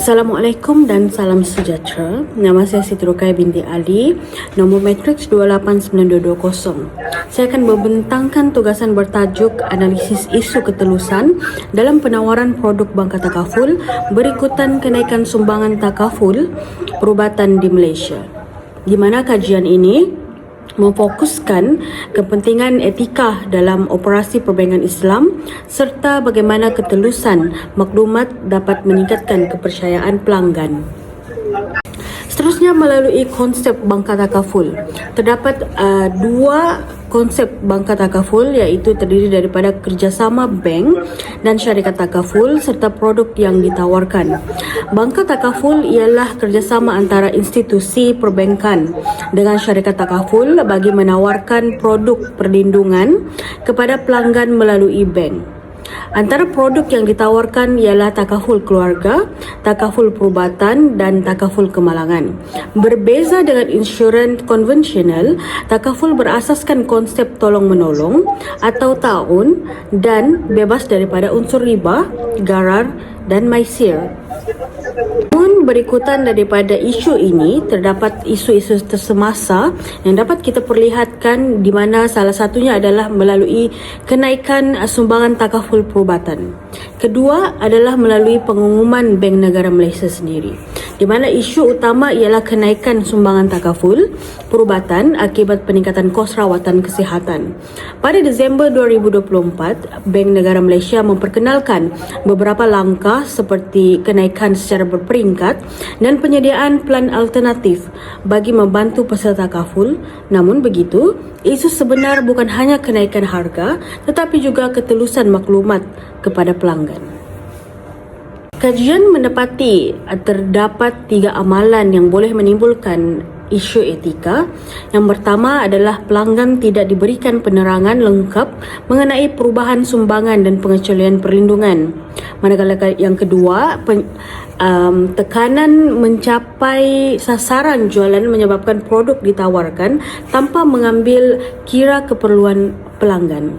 Assalamualaikum dan salam sejahtera. Nama saya Siti Ruqayyah binti Ali, nombor matriks 289220. Saya akan membentangkan tugasan bertajuk Analisis Isu Ketelusan dalam penawaran produk banka takaful berikutan kenaikan sumbangan takaful perubatan di Malaysia. Di mana kajian ini memfokuskan kepentingan etika dalam operasi perbankan Islam serta bagaimana ketelusan maklumat dapat meningkatkan kepercayaan pelanggan. Seterusnya, melalui konsep banka takaful, terdapat dua konsep banka takaful, iaitu terdiri daripada kerjasama bank dan syarikat takaful serta produk yang ditawarkan. Banka takaful ialah kerjasama antara institusi perbankan dengan syarikat takaful bagi menawarkan produk perlindungan kepada pelanggan melalui bank. Antara produk yang ditawarkan ialah takaful keluarga, takaful perubatan dan takaful kemalangan. Berbeza dengan insurans konvensional, takaful berasaskan konsep tolong-menolong atau ta'un dan bebas daripada unsur riba, gharar dan maisir. Namun berikutan daripada isu ini, terdapat isu-isu tersemasa yang dapat kita perlihatkan, di mana salah satunya adalah melalui kenaikan sumbangan takaful perubatan. Kedua adalah melalui pengumuman Bank Negara Malaysia sendiri, di mana isu utama ialah kenaikan sumbangan takaful perubatan akibat peningkatan kos rawatan kesihatan. Pada Disember 2024, Bank Negara Malaysia memperkenalkan beberapa langkah seperti kenaikan secara berperingkat dan penyediaan plan alternatif bagi membantu peserta takaful. Namun begitu, isu sebenar bukan hanya kenaikan harga tetapi juga ketelusan maklumat kepada pelanggan. Kajian mendapati terdapat 3 amalan yang boleh menimbulkan isu etika. Yang pertama adalah pelanggan tidak diberikan penerangan lengkap mengenai perubahan sumbangan dan pengecualian perlindungan. Manakala yang kedua, tekanan mencapai sasaran jualan menyebabkan produk ditawarkan tanpa mengambil kira keperluan pelanggan.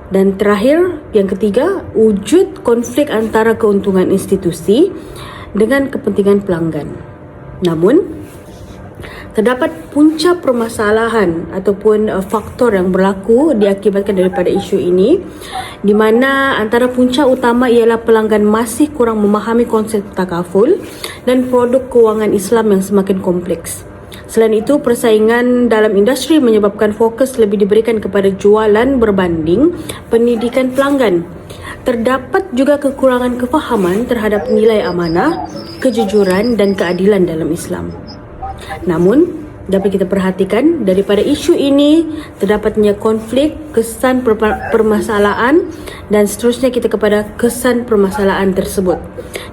Dan terakhir, yang ketiga, wujud konflik antara keuntungan institusi dengan kepentingan pelanggan. Namun, terdapat punca permasalahan ataupun faktor yang berlaku diakibatkan daripada isu ini, di mana antara punca utama ialah pelanggan masih kurang memahami konsep takaful dan produk kewangan Islam yang semakin kompleks. Selain itu, persaingan dalam industri menyebabkan fokus lebih diberikan kepada jualan berbanding pendidikan pelanggan. Terdapat juga kekurangan kefahaman terhadap nilai amanah, kejujuran dan keadilan dalam Islam. Namun, dapat kita perhatikan daripada isu ini terdapatnya konflik, kesan permasalahan dan seterusnya kita kepada kesan permasalahan tersebut,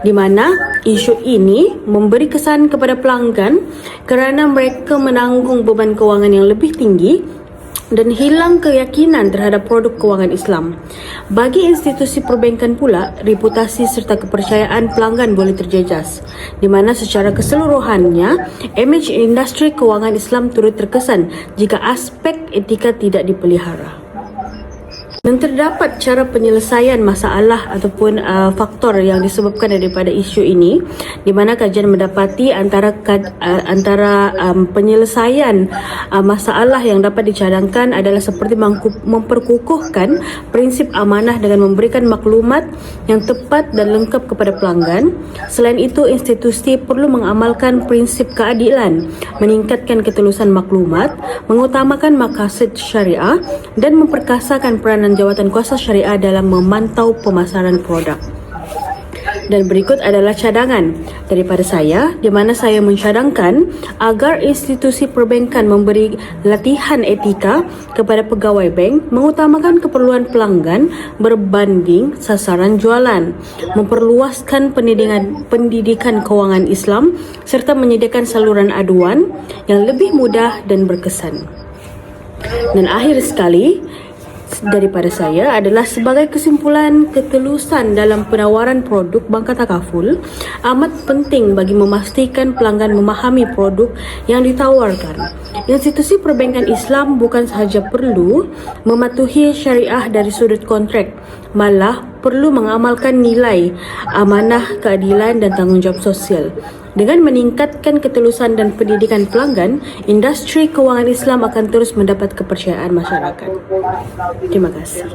di mana isu ini memberi kesan kepada pelanggan kerana mereka menanggung beban kewangan yang lebih tinggi dan hilang keyakinan terhadap produk kewangan Islam. Bagi institusi perbankan pula, reputasi serta kepercayaan pelanggan boleh terjejas, di mana secara keseluruhannya imej industri kewangan Islam turut terkesan jika aspek etika tidak dipelihara. Dan terdapat cara penyelesaian masalah ataupun faktor yang disebabkan daripada isu ini, di mana kajian mendapati antara penyelesaian masalah yang dapat dicadangkan adalah seperti memperkukuhkan prinsip amanah dengan memberikan maklumat yang tepat dan lengkap kepada pelanggan. Selain itu, institusi perlu mengamalkan prinsip keadilan, meningkatkan ketelusan maklumat, mengutamakan maqasid syariah dan memperkasakan peranan jawatan kuasa syariah dalam memantau pemasaran produk. Dan berikut adalah cadangan daripada saya, di mana saya mencadangkan agar institusi perbankan memberi latihan etika kepada pegawai bank, mengutamakan keperluan pelanggan berbanding sasaran jualan, memperluaskan pendidikan kewangan Islam serta menyediakan saluran aduan yang lebih mudah dan berkesan. Dan akhir sekali, daripada saya adalah sebagai kesimpulan, ketelusan dalam penawaran produk banka takaful amat penting bagi memastikan pelanggan memahami produk yang ditawarkan. Institusi perbankan Islam bukan sahaja perlu mematuhi syariah dari sudut kontrak, malah perlu mengamalkan nilai amanah, keadilan dan tanggungjawab sosial. Dengan meningkatkan ketulusan dan pendidikan pelanggan, industri kewangan Islam akan terus mendapat kepercayaan masyarakat. Terima kasih.